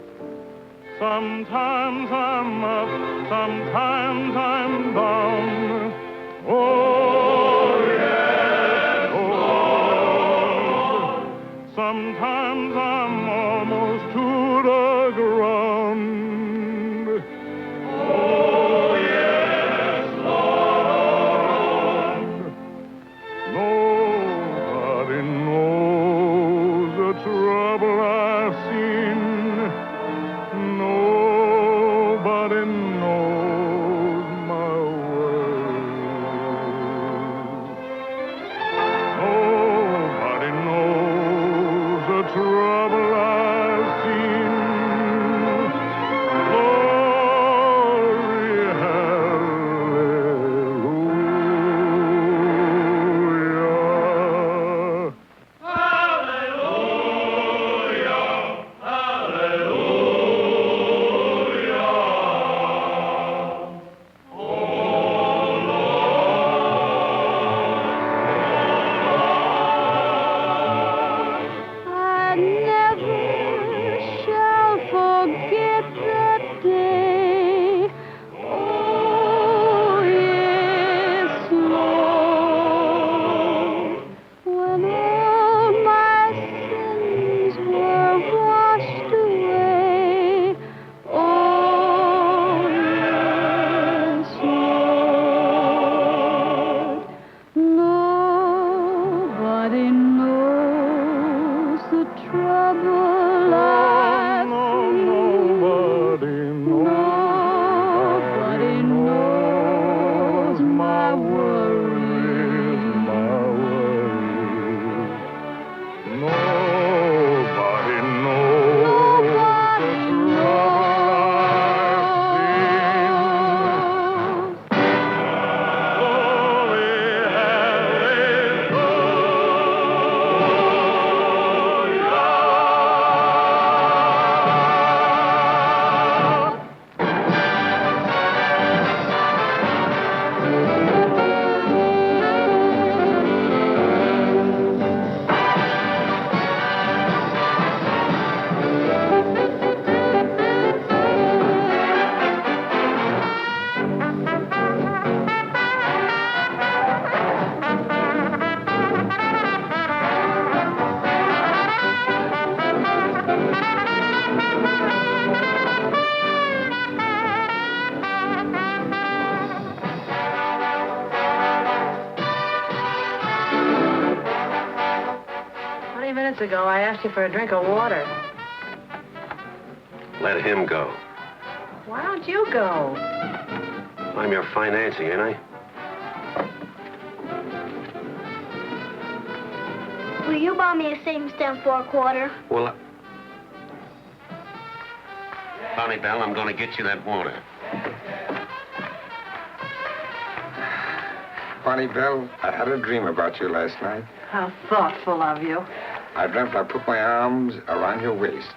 Speaker 8: Sometimes I'm up, sometimes I'm down. Oh, yes, Lord. Sometimes I'm almost to the ground. Oh, yes, Lord. Nobody knows the trouble I've seen. Nobody knows my worries. Nobody knows the trouble I've seen. Glory, hallelujah.
Speaker 3: I never shall forget that day. Oh, yes, Lord, when all my sins were washed away. Oh, yes, Lord, nobody knows the trouble I've seen. Nobody knows my worries.
Speaker 8: Nobody knows the trouble I've
Speaker 11: Minutes ago, I asked you for a drink of water.
Speaker 5: Let him go.
Speaker 11: Why don't you go?
Speaker 5: I'm your financier, ain't I?
Speaker 2: Will you buy me a savings stamp for a quarter?
Speaker 5: Well, Bonnie Bell, I'm gonna get you that water.
Speaker 9: Bonnie Bell, I had a dream about you last night.
Speaker 11: How thoughtful of you.
Speaker 9: I dreamt I put my arms around your waist,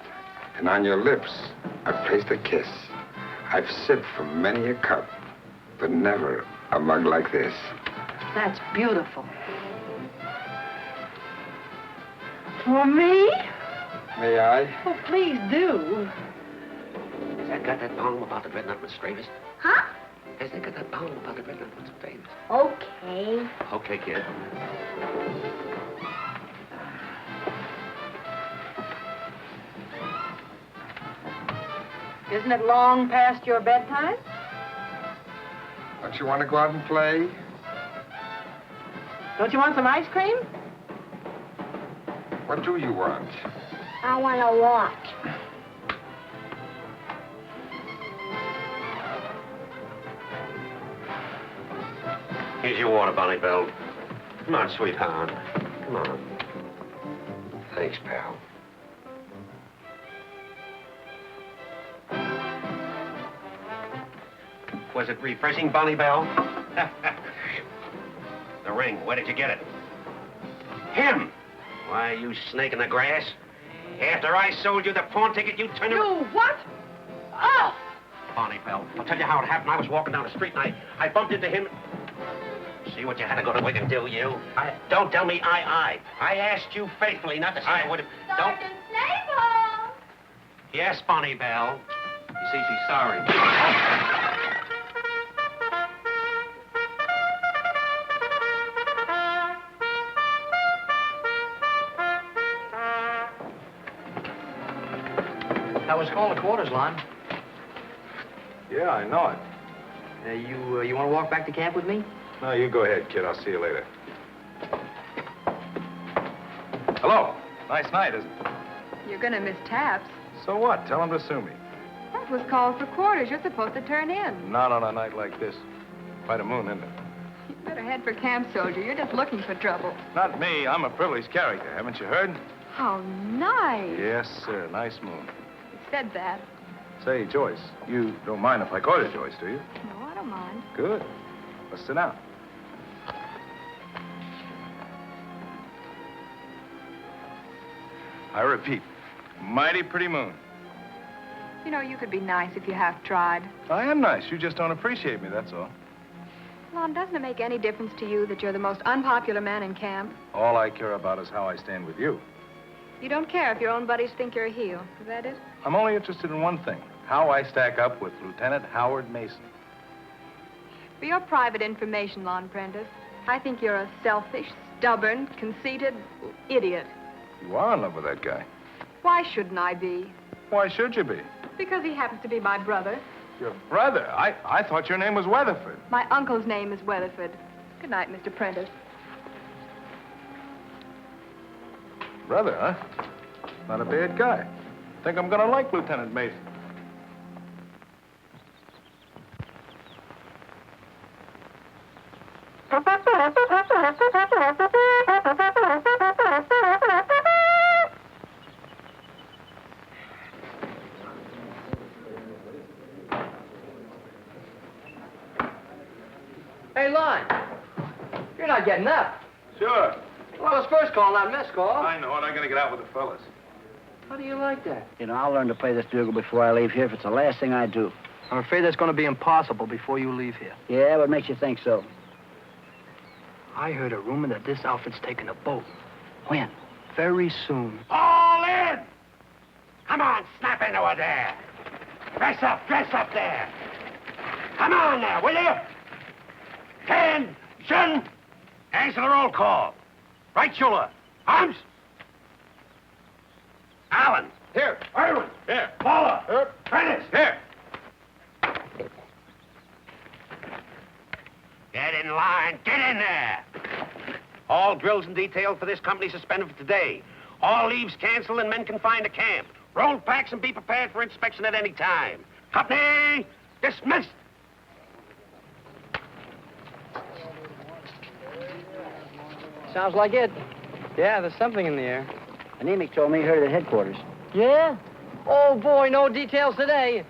Speaker 9: and on your lips, I placed a kiss. I've sipped from many a cup, but never a mug like this.
Speaker 11: That's beautiful. For me?
Speaker 9: May I?
Speaker 11: Oh, please do.
Speaker 5: Has that got that poem about the dreadnought with Stravis?
Speaker 2: Huh?
Speaker 5: Has that got that poem about the dreadnought with Stravis?
Speaker 2: Okay.
Speaker 5: Okay, kid.
Speaker 11: Isn't it long past your bedtime?
Speaker 9: Don't you want to go out and play?
Speaker 11: Don't you want some ice cream?
Speaker 9: What do you want?
Speaker 2: I want to watch.
Speaker 5: Here's your water, Bonnie Bell. Come on, sweetheart. Come on. Thanks, pal. Was it refreshing, Bonnie Bell? The ring, where did you get it? Him! Why, you snake in the grass. After I sold you the pawn ticket, you turned around...
Speaker 11: You what? Oh!
Speaker 5: Bonnie Bell, I'll tell you how it happened. I was walking down the street and I bumped into him. See what you had to go to Wickes, do you? Don't tell me I asked you faithfully not to say I would have... Don't...
Speaker 2: Sergeant Snable!
Speaker 5: Yes, Bonnie Bell. You see, she's sorry.
Speaker 15: That was called the quarters line.
Speaker 20: Yeah, I know it.
Speaker 15: You want to walk back to camp with me?
Speaker 20: No, you go ahead, kid. I'll see you later. Hello. Nice night, isn't it?
Speaker 17: You're gonna miss taps.
Speaker 20: So what? Tell him to sue me.
Speaker 17: That was called for quarters. You're supposed to turn in.
Speaker 20: Not on a night like this. Quite a moon, isn't it?
Speaker 17: You better head for camp, soldier. You're just looking for trouble.
Speaker 20: Not me. I'm a privileged character. Haven't you heard?
Speaker 17: How nice.
Speaker 20: Yes, sir. Nice moon.
Speaker 17: You said that.
Speaker 20: Say, Joyce, you don't mind if I call you Joyce, do you?
Speaker 17: No, I don't mind.
Speaker 20: Good. Let's sit down. I repeat, mighty pretty moon.
Speaker 17: You know, you could be nice if you half tried.
Speaker 20: I am nice. You just don't appreciate me, that's all.
Speaker 17: Lon, doesn't it make any difference to you that you're the most unpopular man in camp?
Speaker 20: All I care about is how I stand with you.
Speaker 17: You don't care if your own buddies think you're a heel. Is that it?
Speaker 20: I'm only interested in one thing, how I stack up with Lieutenant Howard Mason.
Speaker 17: For your private information, Lon Prentice, I think you're a selfish, stubborn, conceited idiot.
Speaker 20: You are in love with that guy.
Speaker 17: Why shouldn't I be?
Speaker 20: Why should you be?
Speaker 17: Because he happens to be my brother.
Speaker 20: Your brother? I thought your name was Weatherford.
Speaker 17: My uncle's name is Weatherford. Good night, Mr. Prentice.
Speaker 20: Brother, huh? Not a bad guy. Think I'm gonna like Lieutenant Mason.
Speaker 15: Hey, Lon. You're not getting up.
Speaker 20: Sure.
Speaker 15: Well, it's first call, not miss call.
Speaker 20: I know it. I gotta get out with the fellas.
Speaker 15: How do you like that?
Speaker 7: You know, I'll learn to play this bugle before I leave here if it's the last thing I do.
Speaker 15: I'm afraid that's going to be impossible before you leave here.
Speaker 7: Yeah, what makes you think so?
Speaker 15: I heard a rumor that this outfit's taking a boat. When? Very soon.
Speaker 5: All in! Come on, snap into it there. Dress up there. Come on there, will you? Attention! Answer the roll call. Right shoulder. Arms. Allen.
Speaker 20: Here.
Speaker 5: Irwin.
Speaker 20: Here.
Speaker 5: Paula.
Speaker 20: Here.
Speaker 5: Prentice.
Speaker 20: Here.
Speaker 5: Get in line. Get in there. All drills and detail for this company suspended for today. All leaves canceled and men confined to camp. Roll packs and be prepared for inspection at any time. Company, dismissed.
Speaker 13: Sounds like it. Yeah, there's something in the air.
Speaker 7: Anemic told me he heard it at headquarters.
Speaker 13: Yeah? Oh, boy, no details today.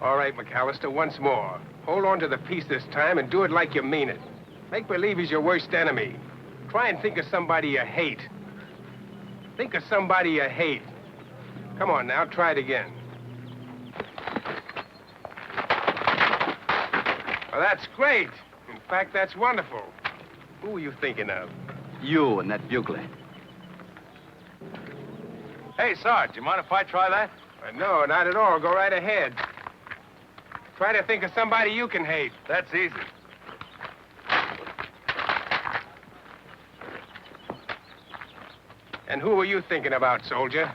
Speaker 21: All right, McAllister, once more. Hold on to the piece this time and do it like you mean it. Make believe he's your worst enemy. Try and think of somebody you hate. Think of somebody you hate. Come on now, try it again. Well, that's great. In fact, that's wonderful. Who were you thinking of?
Speaker 20: You and that Buckley. Hey, Sarge, you mind if I try that?
Speaker 21: No, not at all. Go right ahead. Try to think of somebody you can hate.
Speaker 20: That's easy.
Speaker 21: And who were you thinking about, soldier?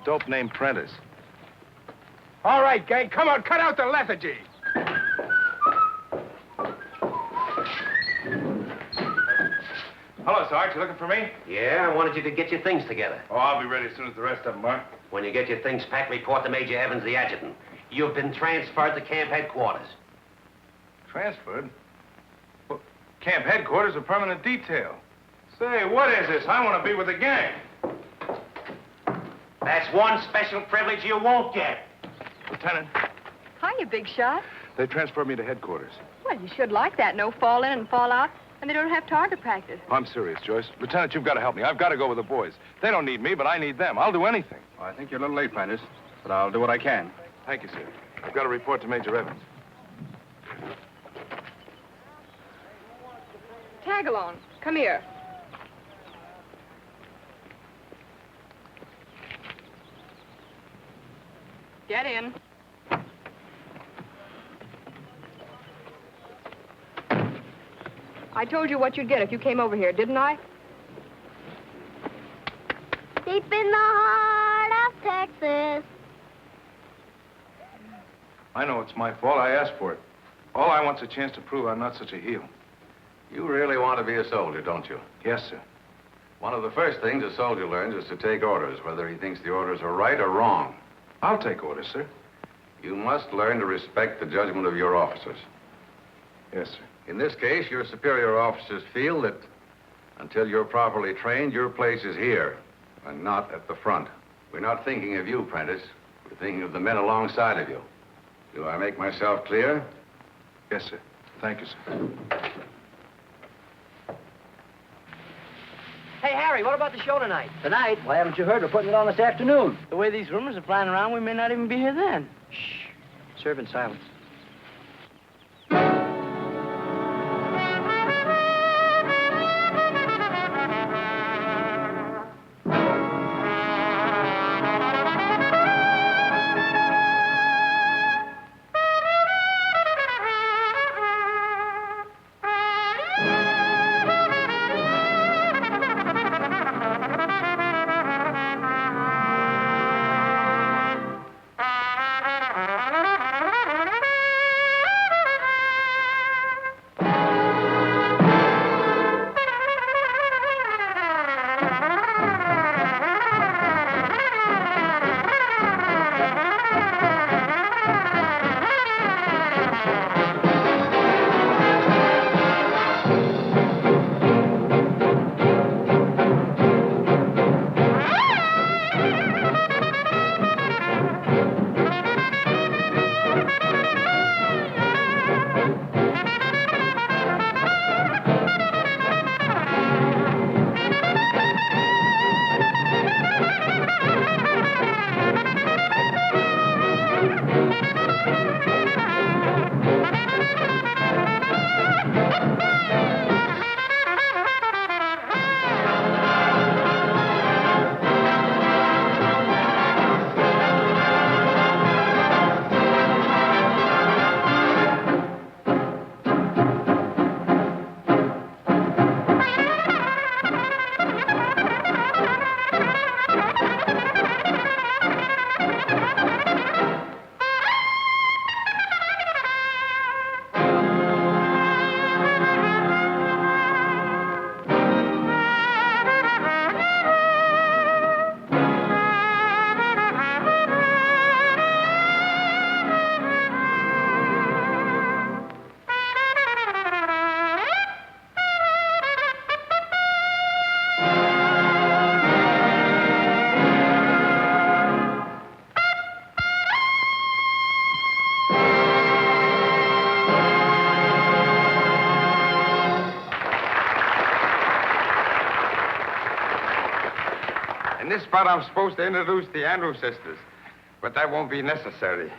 Speaker 20: A dope named Prentice.
Speaker 21: All right, gang, come on, cut out the lethargy.
Speaker 20: Hello, Sarge. You looking for me?
Speaker 5: Yeah, I wanted you to get your things together.
Speaker 20: Oh, I'll be ready as soon as the rest of them are.
Speaker 5: When you get your things packed, report to Major Evans, the adjutant. You've been transferred to camp headquarters.
Speaker 20: Transferred? Well, camp headquarters are permanent detail. Say, what is this? I want to be with the gang.
Speaker 5: That's one special privilege you won't get.
Speaker 20: Lieutenant,
Speaker 17: Hiya, big shot.
Speaker 20: they transferred me to headquarters.
Speaker 17: Well, you should like that. No fall in and fall out. And they don't have target practice.
Speaker 20: I'm serious, Joyce. Lieutenant, you've got to help me. I've got to go with the boys. They don't need me, but I need them. I'll do anything.
Speaker 22: Well, I think you're a little late, Prentice, but I'll do what I can.
Speaker 20: Thank you, sir. I've got to report to Major Evans.
Speaker 17: Tagalong, come here. Get in. I told you what you'd get if you came over here, didn't I?
Speaker 2: Deep in the heart of Texas.
Speaker 20: I know it's my fault. I asked for it. All I want's a chance to prove I'm not such a heel.
Speaker 6: You really want to be a soldier, don't you?
Speaker 20: Yes, sir.
Speaker 6: One of the first things a soldier learns is to take orders, whether he thinks the orders are right or wrong.
Speaker 20: I'll take orders, sir.
Speaker 6: You must learn to respect the judgment of your officers.
Speaker 20: Yes, sir.
Speaker 6: In this case, your superior officers feel that until you're properly trained, your place is here and not at the front. We're not thinking of you, Prentice. We're thinking of the men alongside of you. Do I make myself clear?
Speaker 20: Yes, sir. Thank you, sir.
Speaker 13: Hey, Harry, what about the show tonight?
Speaker 7: Tonight? Why haven't you heard? We're putting it on this afternoon.
Speaker 13: The way these rumors are flying around, we may not even be here then. Shh. Serve in silence.
Speaker 9: spot I'm supposed to introduce the Andrews sisters. But that won't be necessary.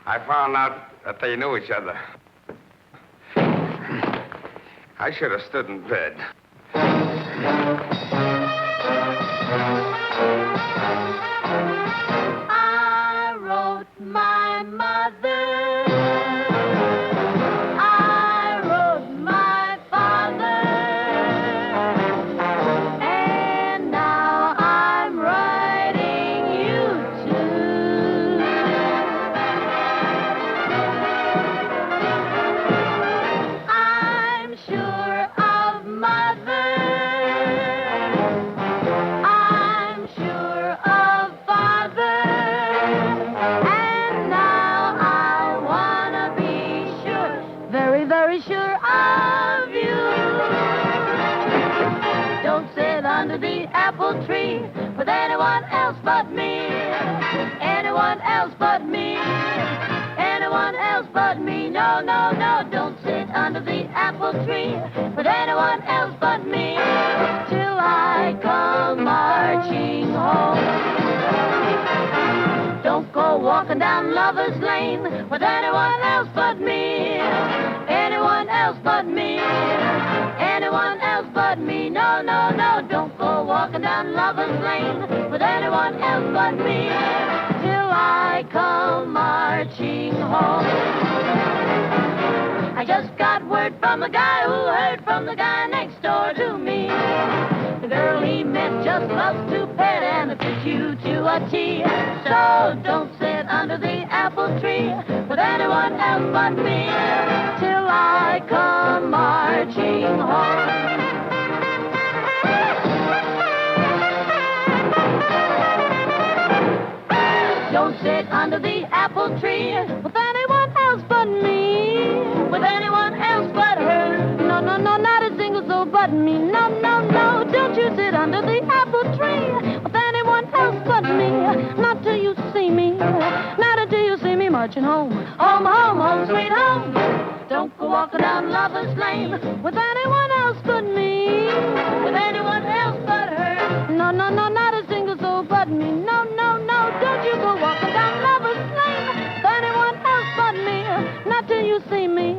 Speaker 9: I found out that they knew each other. I should have stood in bed.
Speaker 2: I wrote my mother. Tree with anyone else but me, anyone else but me, anyone else but me. No, no, no, don't sit under the apple tree with anyone else but me till I come marching home. Don't go walking down Lover's Lane with anyone else but me, anyone else but me, anyone else but me. No, no, no, don't go walking down Lover's Lane with anyone else but me till I come marching home. I just got word from the guy who heard from the guy next door to me. The girl he met just loves to pet and fit you to a T. So don't sit under the apple tree with anyone else but me till I come marching home. Don't sit under the apple tree with anyone else but me, with anyone else but her. No, no, no, not a single soul but me. No, no, no, don't you sit under the apple tree with anyone else but me. Not till you see me, not until you see me marching home. Home, home, home, sweet home. Don't go walking down Lover's Lane with anyone else but me, with anyone else but her. No, no, no, not a single soul but me. No, no, no, don't you go walking down Lover's Lane with anyone else but me. Not till you see me,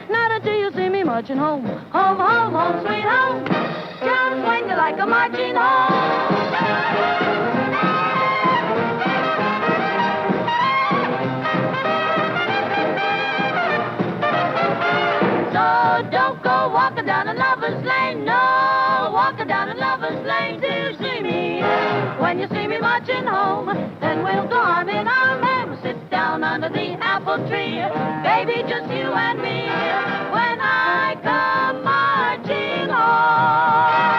Speaker 2: not until you see me marching home. Home, home, home, sweet home. Just swing you like a marching home. Don't go walking down a Lover's Lane, no, walking down a Lover's Lane till you see me. When you see me marching home, then we'll go arm in arm and we'll sit down under the apple tree. Baby, just you and me, when I come marching home.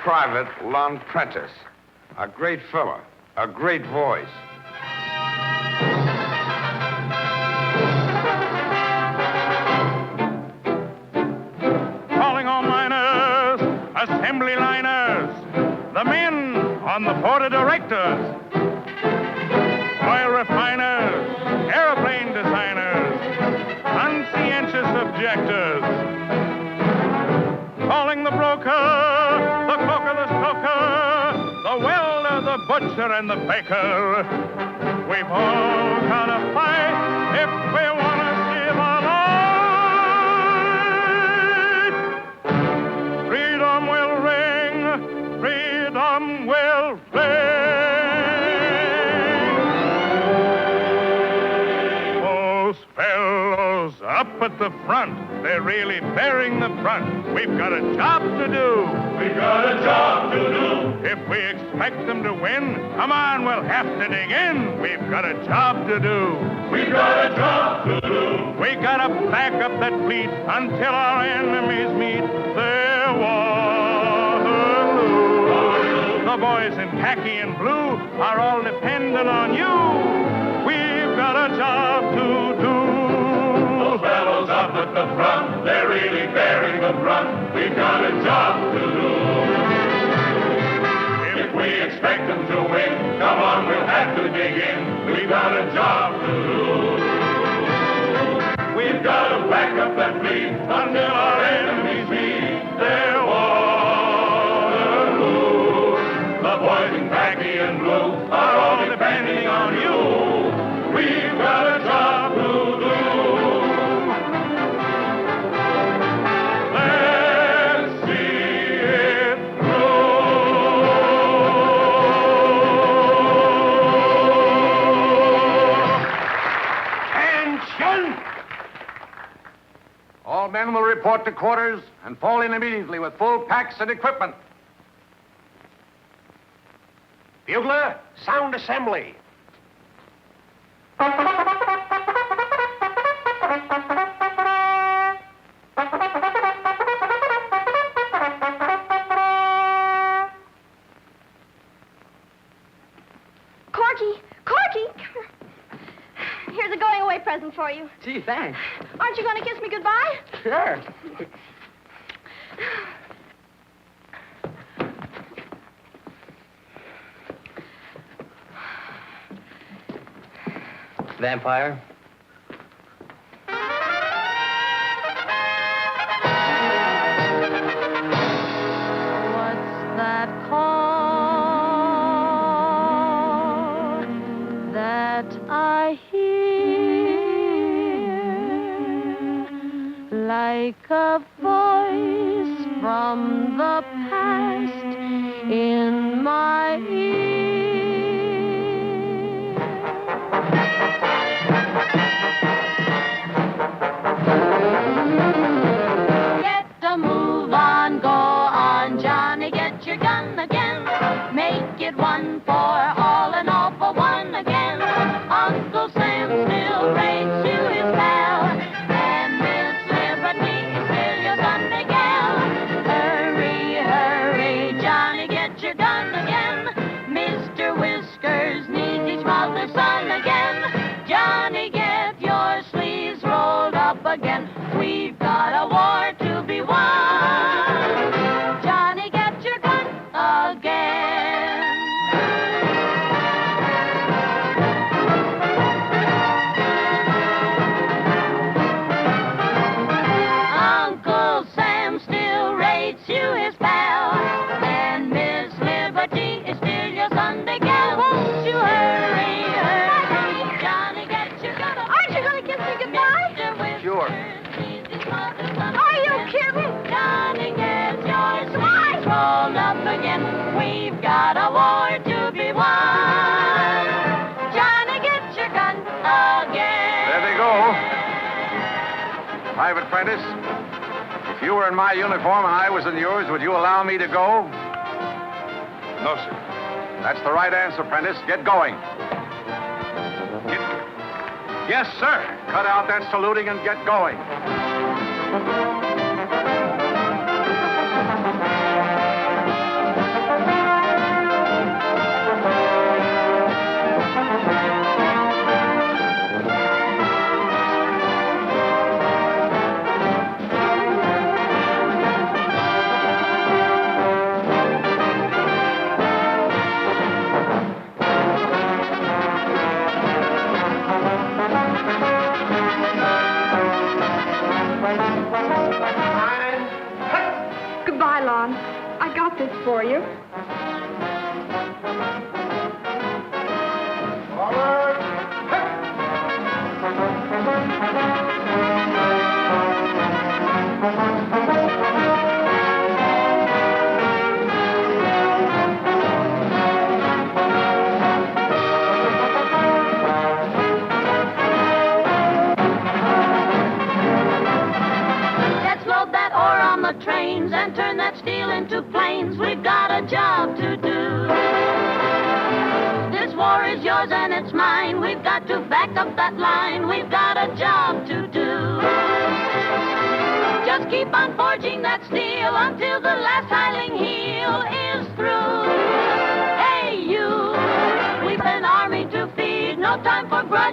Speaker 9: Private Lon Prentice. A great fella, a great voice.
Speaker 8: Calling all miners, assembly liners, the men on the board of directors, oil refiners, airplane designers, conscientious objectors. Calling the broker, the cooker, the stoker, the welder, the butcher, and the baker. We've all got to fight if we want to see the light. Freedom will ring, freedom will ring. Those fellows up at the front, they're really bearing the brunt. We've got a job to do. We've got a job to do. If we expect them to win, come on, we'll have to dig in. We've got a job to do. We've got a job to do. We gotta back up that fleet until our enemies meet their Waterloo. The boys in khaki and blue are all dependent on you. We've got a job to do. Those fellows up at the front, they're really bearing the brunt. We've got a job to do. If we expect them to win, come on, we'll have to dig in. We've got a job to do. We've got to back up that fleet until our enemies meet their Waterloo. The boys in khaki and blue are all depending on you. We've got a job to do.
Speaker 6: All men will report to quarters and fall in immediately with full packs and equipment.
Speaker 5: Bugler, sound assembly.
Speaker 1: Here's a going-away present for you.
Speaker 4: Gee, thanks.
Speaker 1: Aren't you going to kiss me goodbye?
Speaker 4: Sure.
Speaker 13: Vampire?
Speaker 3: What's that call that I hear like a voice from the past in my ear? Get a move on, go on, Johnny, get your gun again. Make it one for all and all for one again. Uncle Sam still rates you his pal, and Miss Liberty is still your Sunday gal. Hurry, hurry, Johnny, get your gun again. Mr. Whiskers needs each mother's son again. Johnny, get your sleeves rolled up again. We've got a war to be won. Johnny, get your gun again. Uncle Sam still rates you his pal, and Miss Liberty is still your Sunday gal. Won't you hurry, hurry, Johnny, get your gun again. Aren't you going to kiss me goodbye?
Speaker 6: Sure.
Speaker 1: Are you kidding?
Speaker 3: Johnny, get your sleeves rolled up again. We've got a war to be won. Johnny, get your gun again.
Speaker 6: There they go. Private Prentice, if you were in my uniform and I was in yours, would you allow me to go?
Speaker 9: No, sir.
Speaker 6: That's the right answer, Prentice. Get going. Yes, sir. Cut out that saluting and get going.
Speaker 2: war is yours and it's mine. We've got to back up that line. We've got a job to do. Just keep on forging that steel until the last hiling heel is through. Hey, you, we've an army to feed. No time for grudge.